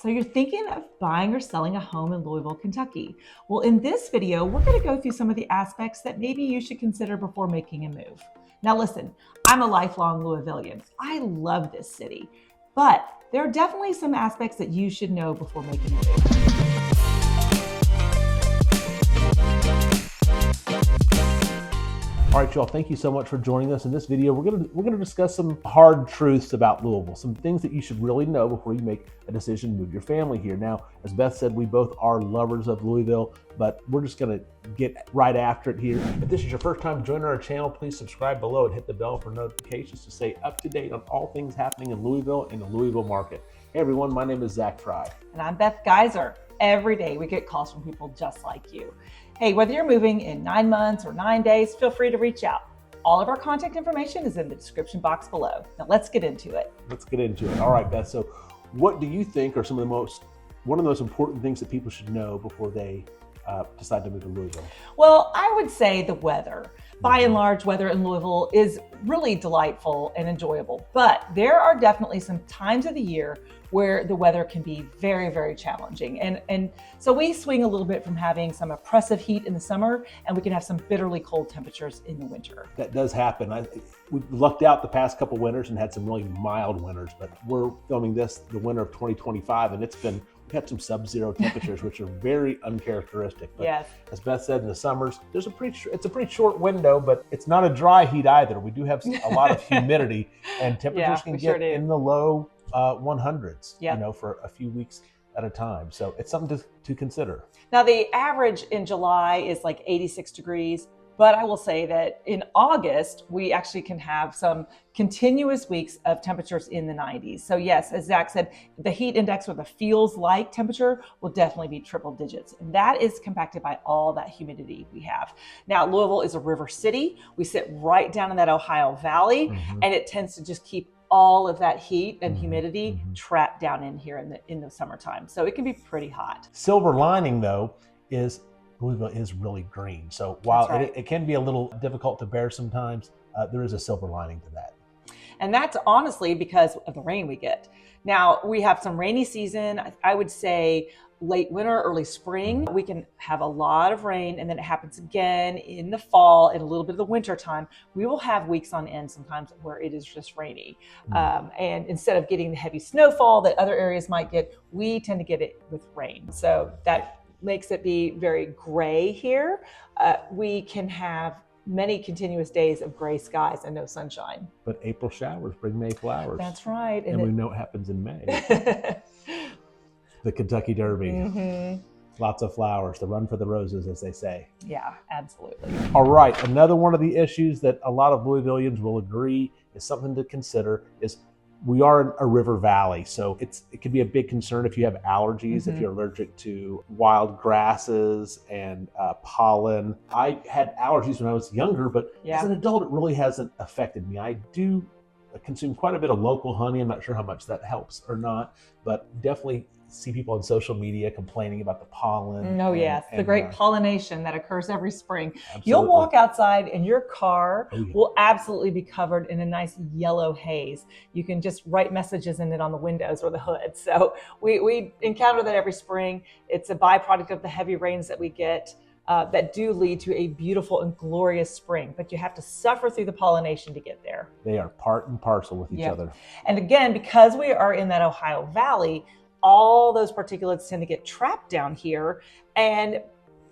So you're thinking of buying or selling a home in Louisville, Kentucky. Well, in this video, we're going to go through some of the aspects that maybe you should consider before making a move. Now listen, I'm a lifelong Louisvillian. I love this city, but there are definitely some aspects that you should know before making a move. All right, y'all, thank you so much for joining us. In this video, we're gonna discuss some hard truths about Louisville, some things that you should really know before you make a decision to move your family here. Now, as Beth said, we both are lovers of Louisville, but we're just gonna get right after it here. If this is your first time joining our channel, please subscribe below and hit the bell for notifications to stay up to date on all things happening in Louisville and the Louisville market. Hey everyone, my name is Zach Fry. And I'm Beth Geiser. Every day we get calls from people just like you. Hey, whether you're moving in 9 months or 9 days, feel free to reach out. All of our contact information is in the description box below. Now let's get into it. Let's get into it. All right, Beth, so what do you think are one of the most important things that people should know before they decide to move to Louisville? Well, I would say the weather. By and large, weather in Louisville is really delightful and enjoyable, but there are definitely some times of the year where the weather can be very, very challenging. And so we swing a little bit from having some oppressive heat in the summer, and we can have some bitterly cold temperatures in the winter. That does happen. We've lucked out the past couple winters and had some really mild winters, but we're filming this the winter of 2025, and we've had some sub-zero temperatures, which are very uncharacteristic. But yes, as Beth said, in the summers, it's a pretty short window, but it's not a dry heat either. We do have a lot of humidity, and temperatures can get in the low 100s, for a few weeks at a time. So it's something to consider. Now the average in July is like 86 degrees. But I will say that in August, we actually can have some continuous weeks of temperatures in the 90s. So yes, as Zach said, the heat index or the feels like temperature will definitely be triple digits. And that is compacted by all that humidity we have. Now, Louisville is a river city. We sit right down in that Ohio Valley, and it tends to just keep all of that heat and humidity trapped down in here in the summertime. So it can be pretty hot. Silver lining though is Louisville is really green. So while it can be a little difficult to bear sometimes, there is a silver lining to that. And that's honestly because of the rain we get. Now we have some rainy season, I would say late winter, early spring. We can have a lot of rain, and then it happens again in the fall and a little bit of the winter time. We will have weeks on end sometimes where it is just rainy. And instead of getting the heavy snowfall that other areas might get, we tend to get it with rain. So that makes it be very gray here. We can have many continuous days of gray skies and no sunshine. But April showers bring May flowers. That's right. And we know what happens in May. The Kentucky Derby. Lots of flowers, the run for the roses, as they say. Yeah, absolutely. All right, another one of the issues that a lot of Louisvillians will agree is something to consider is we are in a river valley, so it can be a big concern if you have allergies, if you're allergic to wild grasses and pollen. I had allergies when I was younger, but as an adult, it really hasn't affected me. I do consume quite a bit of local honey. I'm not sure how much that helps or not, but definitely see people on social media complaining about the pollen. Oh yes, the great pollination that occurs every spring. Absolutely. You'll walk outside and your car will absolutely be covered in a nice yellow haze. You can just write messages in it on the windows or the hood. So we encounter that every spring. It's a byproduct of the heavy rains that we get that do lead to a beautiful and glorious spring, but you have to suffer through the pollination to get there. They are part and parcel with each other. And again, because we are in that Ohio Valley, all those particulates tend to get trapped down here, and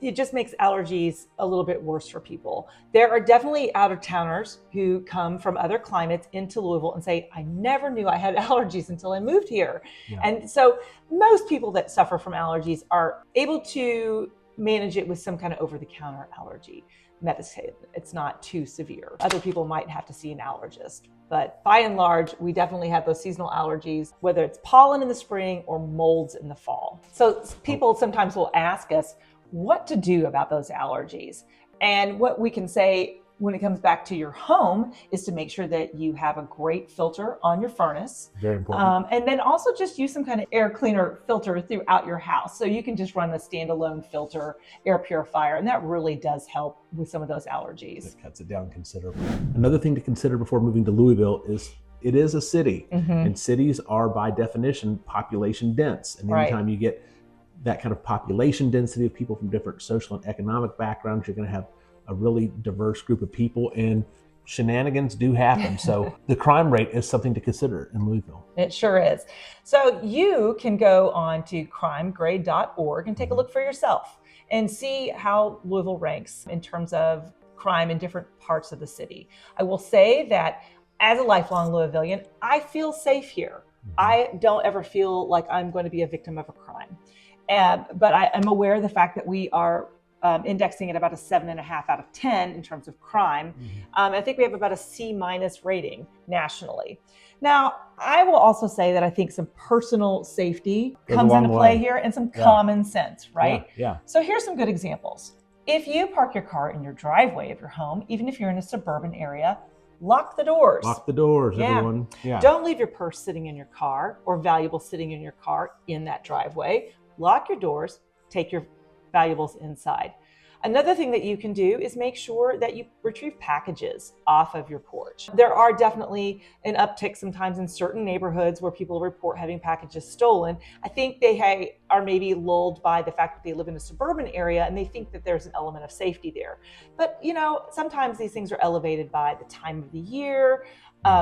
it just makes allergies a little bit worse for people. There are definitely out-of-towners who come from other climates into Louisville and say, I never knew I had allergies until I moved here. And so most people that suffer from allergies are able to manage it with some kind of over-the-counter allergy medicine. It's not too severe. Other people might have to see an allergist. But by and large, we definitely have those seasonal allergies, whether it's pollen in the spring or molds in the fall. So people sometimes will ask us what to do about those allergies. And what we can say when it comes back to your home is to make sure that you have a great filter on your furnace. Very important. And then also just use some kind of air cleaner filter throughout your house. So you can just run a standalone filter air purifier, and that really does help with some of those allergies. It cuts it down considerably. Another thing to consider before moving to Louisville is it is a city, Mm-hmm. and cities are by definition population dense. And anytime you get that kind of population density of people from different social and economic backgrounds, you're going to have a really diverse group of people, and shenanigans do happen. So the crime rate is something to consider in Louisville. It sure is. So you can go on to crimegrade.org and take a look for yourself and see how Louisville ranks in terms of crime in different parts of the city. I will say that as a lifelong Louisvillian, I feel safe here. I don't ever feel like I'm going to be a victim of a crime. But I am aware of the fact that we are indexing at about a 7.5 out of 10 in terms of crime. I think we have about a C- rating nationally. Now, I will also say that I think some personal safety comes into play here, and some common sense, right? Yeah. So here's some good examples. If you park your car in your driveway of your home, even if you're in a suburban area, lock the doors. Lock the doors, everyone. Yeah. Don't leave your purse sitting in your car or valuables sitting in your car in that driveway. Lock your doors, take your valuables inside. Another thing that you can do is make sure that you retrieve packages off of your porch. There are definitely an uptick sometimes in certain neighborhoods where people report having packages stolen. I think they are maybe lulled by the fact that they live in a suburban area and they think that there's an element of safety there. But sometimes these things are elevated by the time of the year,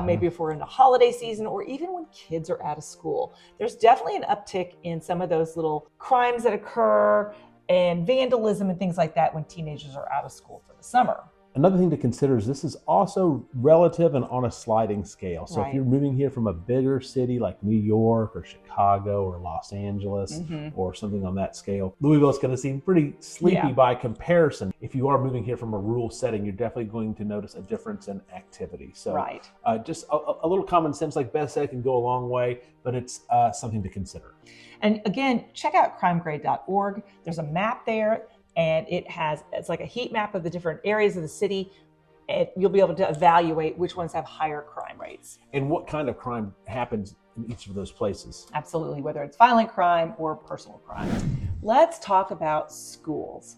maybe if we're in the holiday season, or even when kids are out of school. There's definitely an uptick in some of those little crimes that occur and vandalism and things like that when teenagers are out of school for the summer. Another thing to consider is this is also relative and on a sliding scale. So if you're moving here from a bigger city like New York or Chicago or Los Angeles or something on that scale, Louisville is going to seem pretty sleepy by comparison. If you are moving here from a rural setting, you're definitely going to notice a difference in activity. So just a little common sense, like Beth said, can go a long way, but it's something to consider. And again, check out crimegrade.org. There's a map there, and it's like a heat map of the different areas of the city. And you'll be able to evaluate which ones have higher crime rates. And what kind of crime happens in each of those places. Absolutely, whether it's violent crime or personal crime. Let's talk about schools.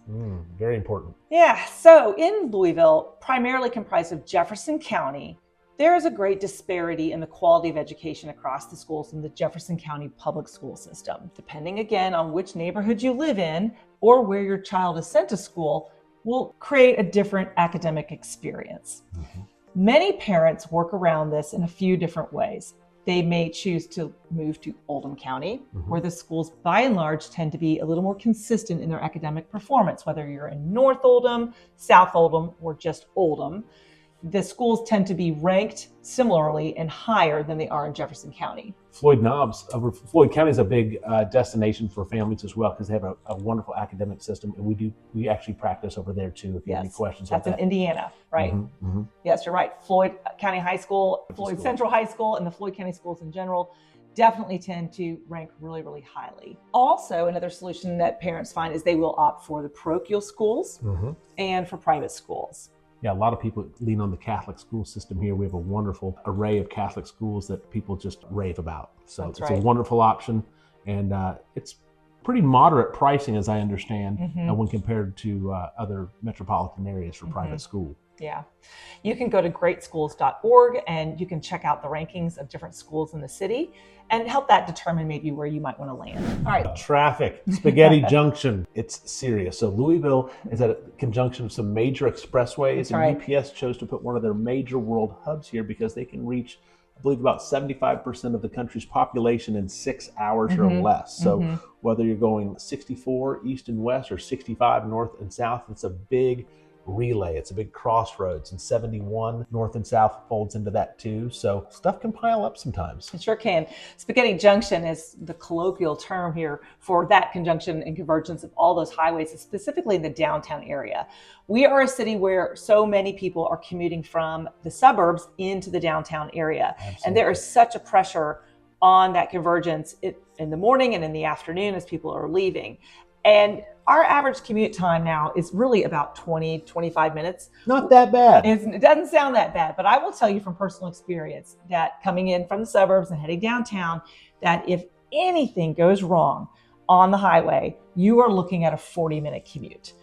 Very important. Yeah, so in Louisville, primarily comprised of Jefferson County, there is a great disparity in the quality of education across the schools in the Jefferson County public school system. Depending again on which neighborhood you live in or where your child is sent to school, will create a different academic experience. Many parents work around this in a few different ways. They may choose to move to Oldham County, where the schools by and large tend to be a little more consistent in their academic performance, whether you're in North Oldham, South Oldham, or just Oldham. The schools tend to be ranked similarly and higher than they are in Jefferson County. Floyd County is a big destination for families as well because they have a wonderful academic system, and we actually practice over there too. If you have any questions, that's in Indiana, right? Yes, you're right. Floyd County High School, Floyd Central High School, and the Floyd County schools in general definitely tend to rank really, really highly. Also, another solution that parents find is they will opt for the parochial schools and for private schools. Yeah, a lot of people lean on the Catholic school system here. We have a wonderful array of Catholic schools that people just rave about. So it's a wonderful option, and it's pretty moderate pricing, as I understand, when compared to other metropolitan areas for private school. Yeah. You can go to greatschools.org and you can check out the rankings of different schools in the city and help that determine maybe where you might want to land. All right. Traffic, Spaghetti Junction. It's serious. So Louisville is at a conjunction of some major expressways, and UPS chose to put one of their major world hubs here because they can reach, I believe, about 75% of the country's population in 6 hours or less. So whether you're going 64 east and west or 65 north and south, it's a big relay. It's a big crossroads, and 71 north and south folds into that too. So stuff can pile up sometimes. It sure can. Spaghetti Junction is the colloquial term here for that conjunction and convergence of all those highways, specifically in the downtown area. We are a city where so many people are commuting from the suburbs into the downtown area. Absolutely. And there is such a pressure on that convergence in the morning and in the afternoon as people are leaving. And our average commute time now is really about 20, 25 minutes. Not that bad. It doesn't sound that bad, but I will tell you from personal experience that coming in from the suburbs and heading downtown, that if anything goes wrong on the highway, you are looking at a 40-minute commute.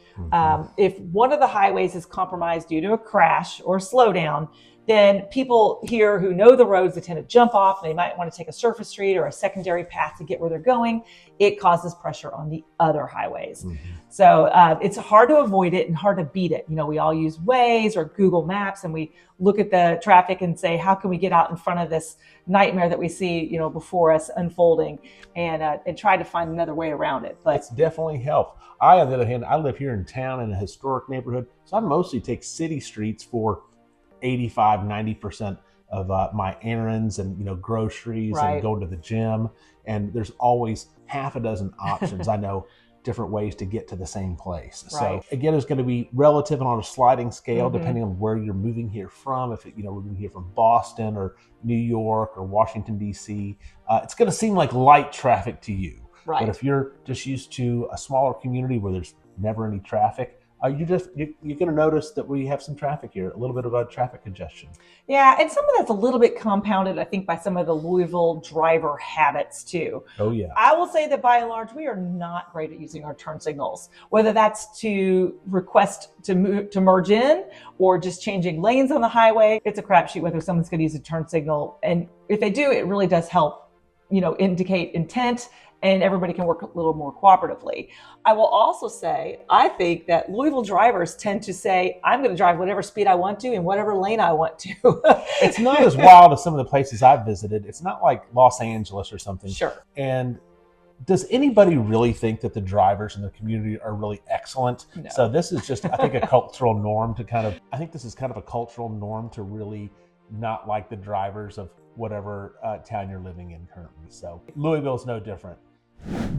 If one of the highways is compromised due to a crash or slowdown, then people here who know the roads, they tend to jump off. They might want to take a surface street or a secondary path to get where they're going. It causes pressure on the other highways. So it's hard to avoid it and hard to beat it. We all use Waze or Google Maps, and we look at the traffic and say, how can we get out in front of this nightmare that we see, before us unfolding, and try to find another way around it. But it's definitely helped. I, on the other hand, I live here in town in a historic neighborhood, so I mostly take city streets for 85-90% of my errands and groceries and going to the gym. And there's always half a dozen options. I know different ways to get to the same place. Right. So again, it's going to be relative and on a sliding scale, depending on where you're moving here from. If we're moving here from Boston or New York or Washington, D.C., it's going to seem like light traffic to you. Right. But if you're just used to a smaller community where there's never any traffic, you're going to notice that we have some traffic here, a little bit of a traffic congestion. Yeah, and some of that's a little bit compounded, I think, by some of the Louisville driver habits too. Oh yeah. I will say that by and large, we are not great at using our turn signals, whether that's to request to merge in or just changing lanes on the highway. It's a crapshoot whether someone's going to use a turn signal, and if they do, it really does help, indicate intent, and everybody can work a little more cooperatively. I will also say, I think that Louisville drivers tend to say, I'm going to drive whatever speed I want to in whatever lane I want to. It's not as wild as some of the places I've visited. It's not like Los Angeles or something. Sure. And does anybody really think that the drivers in the community are really excellent? No. So this is just, I think, a cultural norm I think this is kind of a cultural norm to really not like the drivers of whatever town you're living in currently. So Louisville is no different.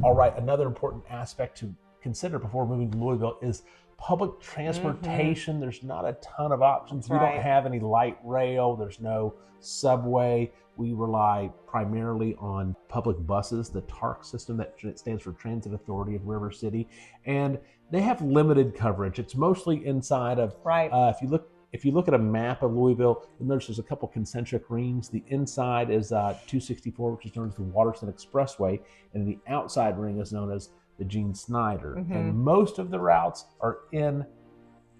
All right, another important aspect to consider before moving to Louisville is public transportation. There's not a ton of options. We don't have any light rail. There's no subway. We rely primarily on public buses, the TARC system that stands for Transit Authority of River City, and they have limited coverage. It's mostly inside of, if you look at a map of Louisville, you'll notice there's a couple concentric rings. The inside is 264, which is known as the Waterston Expressway, and the outside ring is known as the Gene Snyder. And most of the routes are in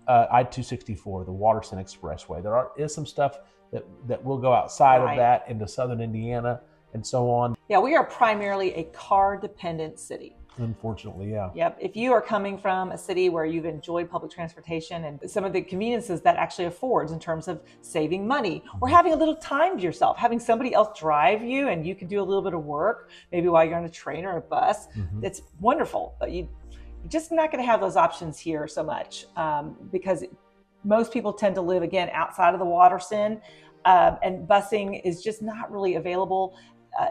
I-264, the Waterston Expressway. There is some stuff that will go outside of that into southern Indiana and so on. Yeah, we are primarily a car-dependent city. Unfortunately, yeah. Yep. If you are coming from a city where you've enjoyed public transportation and some of the conveniences that actually affords in terms of saving money or having a little time to yourself, having somebody else drive you and you can do a little bit of work, maybe while you're on a train or a bus, it's wonderful. But you're just not going to have those options here so much because most people tend to live, again, outside of the Waterston, and busing is just not really available.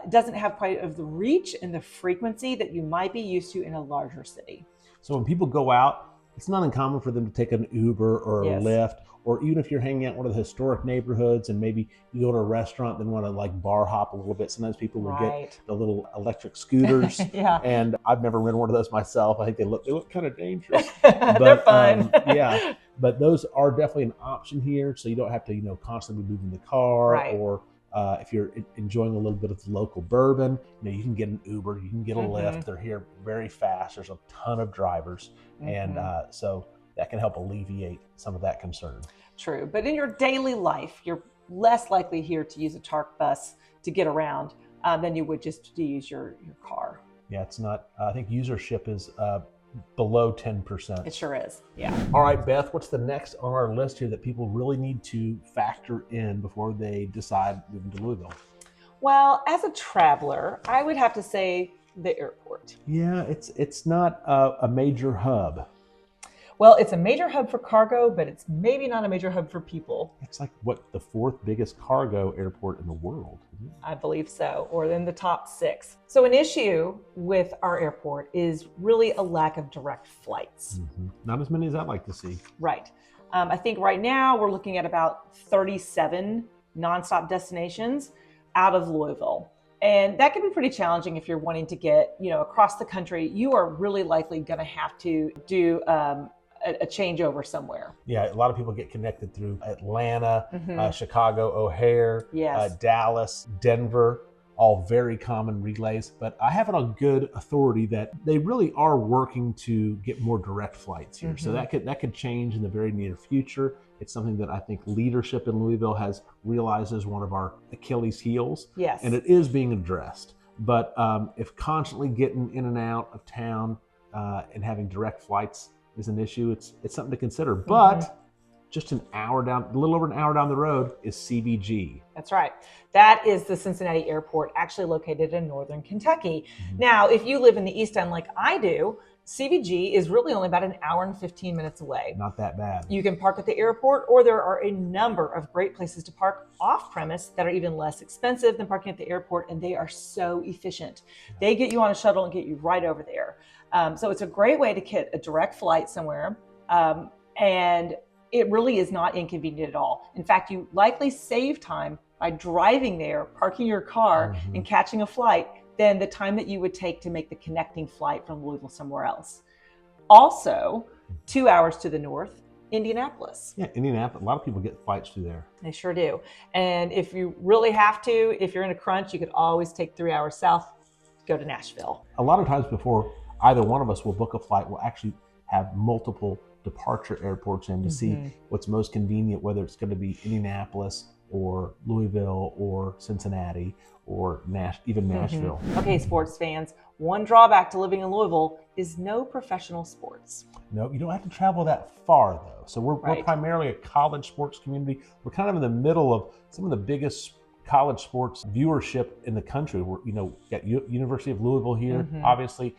It doesn't have quite of the reach and the frequency that you might be used to in a larger city. So when people go out, it's not uncommon for them to take an Uber or a Lyft, or even if you're hanging out in one of the historic neighborhoods and maybe you go to a restaurant and want to like bar hop a little bit, sometimes people will get the little electric scooters. And I've never ridden one of those myself. I think they look kind of dangerous. But, they're fun. But those are definitely an option here. So you don't have to, constantly be moving the car or if you're enjoying a little bit of the local bourbon, you can get an Uber, you can get a Lyft. They're here very fast. There's a ton of drivers. And so that can help alleviate some of that concern. True. But in your daily life, you're less likely here to use a TARC bus to get around than you would just to use your car. Yeah, it's not, I think usership is below 10%. It sure is. Yeah. All right, Beth, what's the next on our list here that people really need to factor in before they decide moving to Louisville? Well, as a traveler, I would have to say the airport. Yeah, it's not a major hub. Well, it's a major hub for cargo, but it's maybe not a major hub for people. It's like, the fourth biggest cargo airport in the world? I believe so, or in the top 6. So an issue with our airport is really a lack of direct flights. Not as many as I'd like to see. Right. I think right now we're looking at about 37 nonstop destinations out of Louisville. And that can be pretty challenging if you're wanting to get, across the country. You are really likely going to have to do a changeover somewhere. Yeah, a lot of people get connected through Atlanta, Chicago, O'Hare, Dallas, Denver. all very common relays, but I have it on good authority that they really are working to get more direct flights here. So that could change in the very near future. It's something that I think leadership in Louisville has realized is one of our Achilles heels. Yes. And it is being addressed. But if constantly getting in and out of town and having direct flights is an issue, it's something to consider. But just a little over an hour down the road is CVG. That's right. That is the Cincinnati airport, actually located in northern Kentucky. Now, if you live in the East End like I do, CVG is really only about an hour and 15 minutes away. Not that bad. You can park at the airport, or there are a number of great places to park off premise that are even less expensive than parking at the airport, and they are so efficient. They get you on a shuttle and get you right over there. So it's a great way to get a direct flight somewhere. And it really is not inconvenient at all. In fact, you likely save time by driving there, parking your car, and catching a flight than the time that you would take to make the connecting flight from Louisville somewhere else. Also, 2 hours to the north, Indianapolis. Yeah, Indianapolis. A lot of people get flights through there. They sure do. And if you really have to, if you're in a crunch, you could always take 3 hours south, go to Nashville. A lot of times before either one of us will book a flight, we'll actually have multiple departure airports in to see what's most convenient, whether it's going to be Indianapolis or Louisville or Cincinnati or even Nashville. Okay, sports fans, one drawback to living in Louisville is no professional sports. No, you don't have to travel that far though. So we're primarily a college sports community. We're kind of in the middle of some of the biggest college sports viewership in the country. We're, got University of Louisville here, obviously.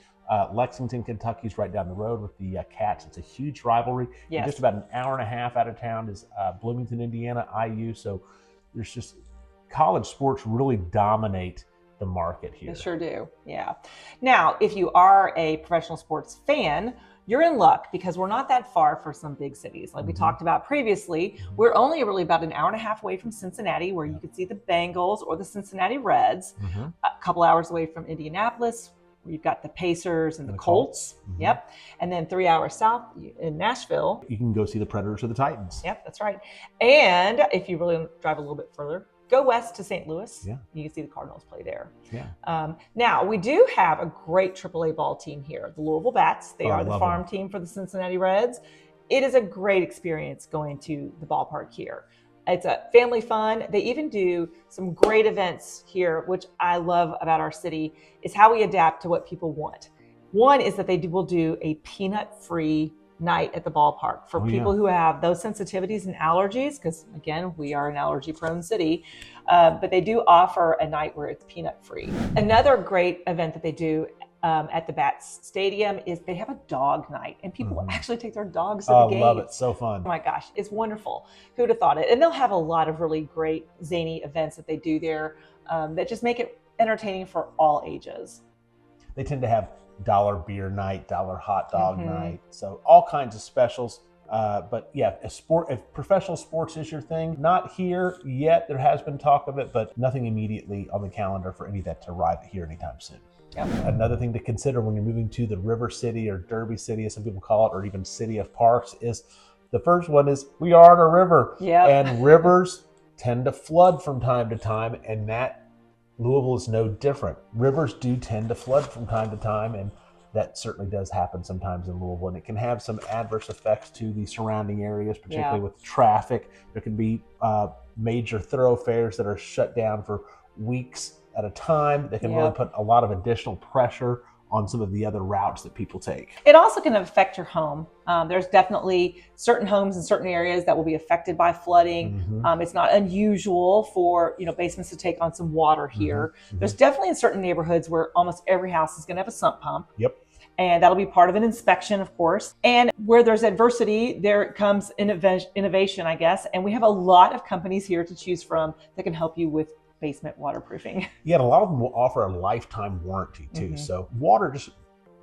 Lexington, Kentucky's right down the road with the Cats. It's a huge rivalry. Yes. Just about an hour and a half out of town is Bloomington, Indiana, IU. So there's just college sports really dominate the market here. They sure do. Yeah. Now, if you are a professional sports fan, you're in luck because we're not that far from some big cities. Like we talked about previously, we're only really about an hour and a half away from Cincinnati, where you could see the Bengals or the Cincinnati Reds. A couple hours away from Indianapolis, where you've got the Pacers and the Colts. Yep. And then 3 hours south in Nashville, you can go see the Predators or the Titans. Yep, that's right. And if you really drive a little bit further, go west to St. Louis. Yeah. You can see the Cardinals play there. Yeah. Now, we do have a great AAA ball team here, the Louisville Bats. They are the farm team for the Cincinnati Reds. It is a great experience going to the ballpark here. It's a family fun. They even do some great events here, which I love about our city, is how we adapt to what people want. One is that will do a peanut-free night at the ballpark for people who have those sensitivities and allergies, because again, we are an allergy-prone city, but they do offer a night where it's peanut-free. Another great event that they do at the Bats Stadium is they have a dog night, and people actually take their dogs to the game. I love it. So fun. Oh my gosh, it's wonderful. Who'd have thought it? And they'll have a lot of really great zany events that they do there that just make it entertaining for all ages. They tend to have dollar beer night, dollar hot dog night. So all kinds of specials. But yeah, if professional sports is your thing, not here yet. There has been talk of it, but nothing immediately on the calendar for any of that to arrive here anytime soon. Yep. Another thing to consider when you're moving to the River City or Derby City, as some people call it, or even City of Parks, is the first one is we are on a river. Yep. And rivers tend to flood from time to time, and that Louisville is no different. Rivers do tend to flood from time to time, and that certainly does happen sometimes in Louisville, and it can have some adverse effects to the surrounding areas, particularly with traffic. There can be major thoroughfares that are shut down for weeks at a time. That can really put a lot of additional pressure on some of the other routes that people take. It also can affect your home. There's definitely certain homes in certain areas that will be affected by flooding. It's not unusual for basements to take on some water here. There's definitely in certain neighborhoods where almost every house is going to have a sump pump. Yep. And that'll be part of an inspection, of course. And where there's adversity, there comes innovation, I guess. And we have a lot of companies here to choose from that can help you with basement waterproofing. Yeah, and a lot of them will offer a lifetime warranty too. So water just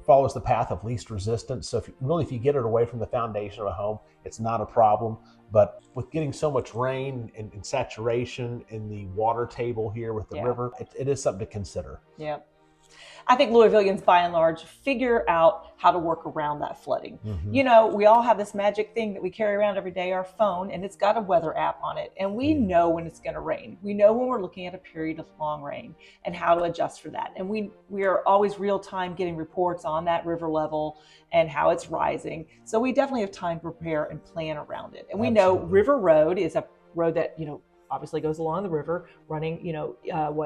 follows the path of least resistance. So if you get it away from the foundation of a home, it's not a problem. But with getting so much rain and saturation in the water table here with the river, it is something to consider. Yep. I think Louisvillians, by and large, figure out how to work around that flooding. Mhm. You know, we all have this magic thing that we carry around every day, our phone, and it's got a weather app on it. And we know when it's going to rain. We know when we're looking at a period of long rain and how to adjust for that. And we are always real time getting reports on that river level and how it's rising. So we definitely have time to prepare and plan around it. And we know Absolutely. River Road is a road that, obviously goes along the river, running,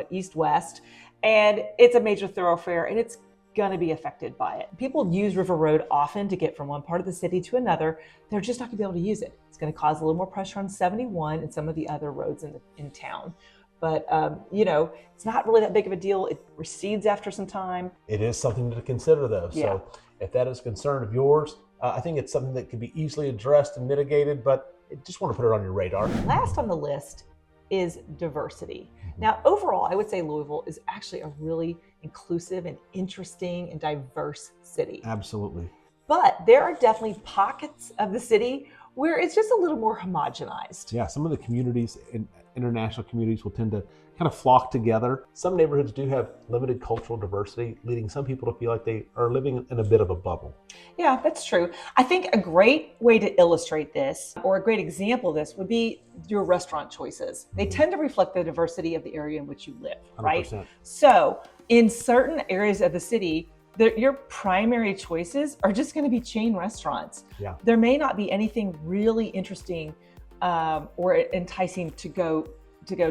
east-west. And it's a major thoroughfare, and it's going to be affected by it. People use River Road often to get from one part of the city to another. They're just not going to be able to use it. It's going to cause a little more pressure on 71 and some of the other roads in town. But, it's not really that big of a deal. It recedes after some time. It is something to consider, though. Yeah. So if that is a concern of yours, I think it's something that can be easily addressed and mitigated, but I just want to put it on your radar. Last on the list is diversity. Now, overall, I would say Louisville is actually a really inclusive and interesting and diverse city. Absolutely. But there are definitely pockets of the city where it's just a little more homogenized. Yeah, some of the communities and international communities will tend to kind of flock together. Some neighborhoods do have limited cultural diversity, leading some people to feel like they are living in a bit of a bubble. Yeah, that's true. I think a great way to illustrate this, or a great example of this, would be your restaurant choices. They tend to reflect the diversity of the area in which you live, right? 100%. So in certain areas of the city, your primary choices are just going to be chain restaurants. Yeah. There may not be anything really interesting or enticing to go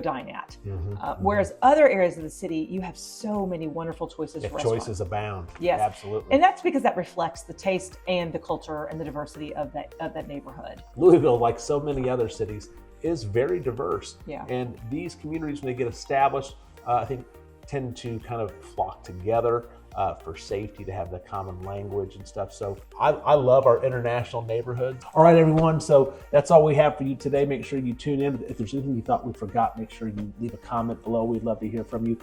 dine at. Whereas other areas of the city, you have so many wonderful choices for restaurants. Choices abound. Yes. Absolutely. And that's because that reflects the taste and the culture and the diversity of that neighborhood. Louisville, like so many other cities, is very diverse. Yeah. And these communities, when they get established, I think tend to kind of flock together for safety, to have the common language and stuff. So I love our international neighborhoods. All right, everyone. So that's all we have for you today. Make sure you tune in. If there's anything you thought we forgot, make sure you leave a comment below. We'd love to hear from you.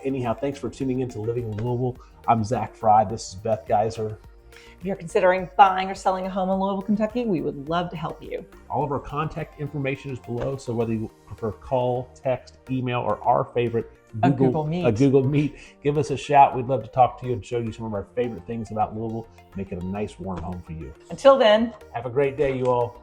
Anyhow, thanks for tuning in to Living in Louisville. I'm Zach Fry. This is Beth Geiser. If you're considering buying or selling a home in Louisville, Kentucky, we would love to help you. All of our contact information is below. So whether you prefer call, text, email, or our favorite, Google Meet, give us a shout. We'd love to talk to you and show you some of our favorite things about Louisville, make it a nice, warm home for you. Until then, have a great day, you all.